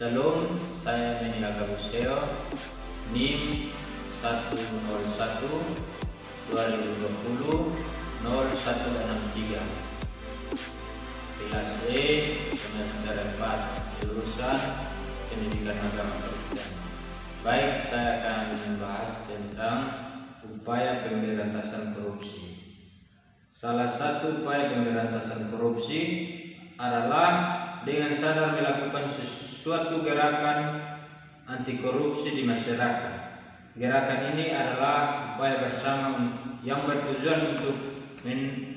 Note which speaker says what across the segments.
Speaker 1: Shalom, saya Menila Gabuseo, NIM 101 2020 0163, kelas E, semester 4, jurusan Pendidikan Agama Kristen. Baik, saya akan membahas tentang upaya pemberantasan korupsi. Salah satu upaya pemberantasan korupsi adalah dengan sadar melakukan suatu gerakan anti korupsi di masyarakat. Gerakan ini adalah upaya bersama yang bertujuan untuk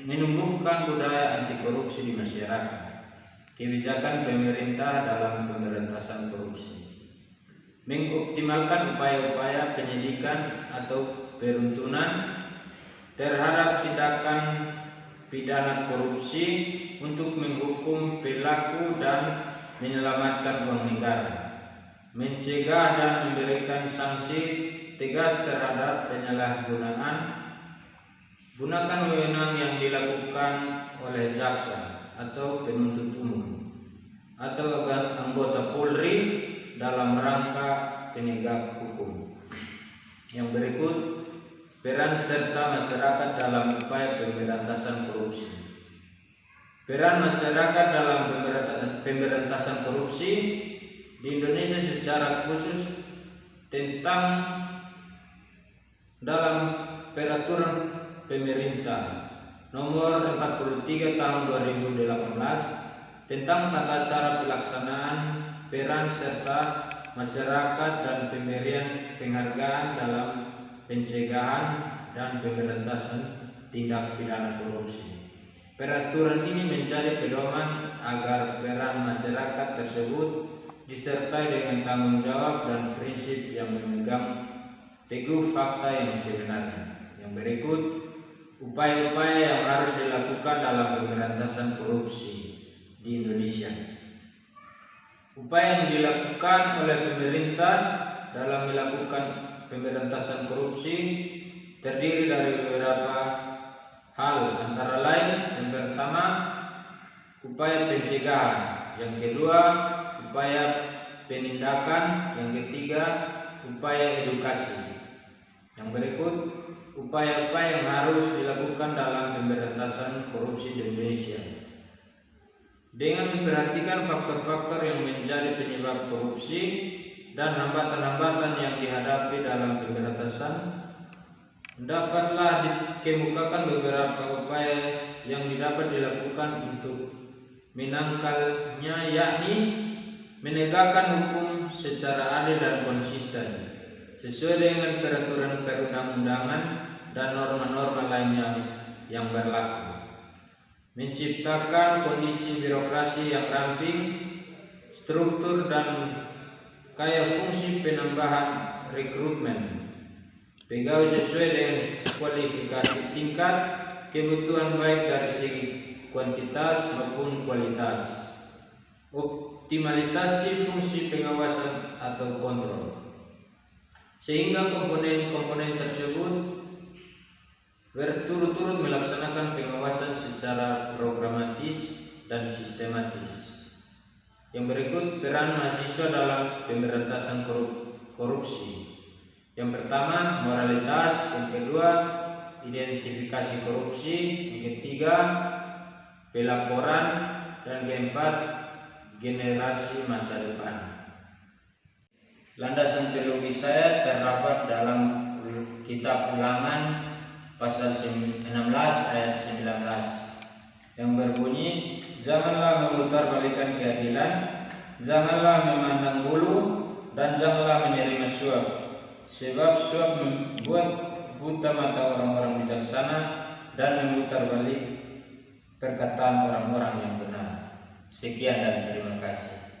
Speaker 1: menumbuhkan budaya anti korupsi di masyarakat. Kebijakan pemerintah dalam pemberantasan korupsi mengoptimalkan upaya-upaya penyidikan atau peruntutan terhadap tindakan pidana korupsi untuk menghukum pelaku dan menyelamatkan uang negara, mencegah dan memberikan sanksi tegas terhadap penyalahgunaan wewenang yang dilakukan oleh jaksa atau penuntut umum atau anggota Polri dalam rangka penegak hukum. Yang berikut, peran serta masyarakat dalam upaya pemberantasan korupsi. Peran masyarakat dalam pemberantasan korupsi di Indonesia secara khusus tentang dalam peraturan pemerintah nomor 43 tahun 2018 tentang tata cara pelaksanaan peran serta masyarakat dan pemberian penghargaan dalam pencegahan dan pemberantasan tindak pidana korupsi. Peraturan ini menjadi pedoman agar peran masyarakat tersebut disertai dengan tanggung jawab dan prinsip yang memegang teguh fakta yang sebenarnya. Yang berikut, upaya-upaya yang harus dilakukan dalam pemberantasan korupsi di Indonesia. Upaya yang dilakukan oleh pemerintah dalam melakukan pemberantasan korupsi terdiri dari beberapa hal, antara lain yang pertama, upaya pencegahan, yang kedua, upaya penindakan, yang ketiga, upaya edukasi. Yang berikut, upaya-upaya yang harus dilakukan dalam pemberantasan korupsi di Indonesia. Dengan memperhatikan faktor-faktor yang menjadi penyebab korupsi dan hambatan-hambatan yang dihadapi dalam pemberantasan, dapatlah dikemukakan beberapa upaya yang dapat dilakukan untuk menangkalnya, yakni menegakkan hukum secara adil dan konsisten sesuai dengan peraturan perundang-undangan dan norma-norma lainnya yang berlaku, menciptakan kondisi birokrasi yang ramping, struktur dan kaya fungsi penambahan rekrutmen pegawai sesuai dengan kualifikasi tingkat kebutuhan baik dari segi kuantitas maupun kualitas, optimalisasi fungsi pengawasan atau kontrol, sehingga komponen-komponen tersebut berturut-turut melaksanakan pengawasan secara programatis dan sistematis. Yang berikut, peran mahasiswa dalam pemberantasan korupsi. Yang pertama, moralitas. Yang kedua, identifikasi korupsi. Yang ketiga, pelaporan. Dan keempat, generasi masa depan. Landasan teologi saya terdapat dalam kitab Ulangan pasal 16 ayat 19 yang berbunyi, janganlah memutarbalikkan keadilan, janganlah memandang bulu, dan janganlah menerima suap, sebab suap membuat buta mata orang-orang bijaksana dan memutar balik perkataan orang-orang yang benar. Sekian dan terima kasih.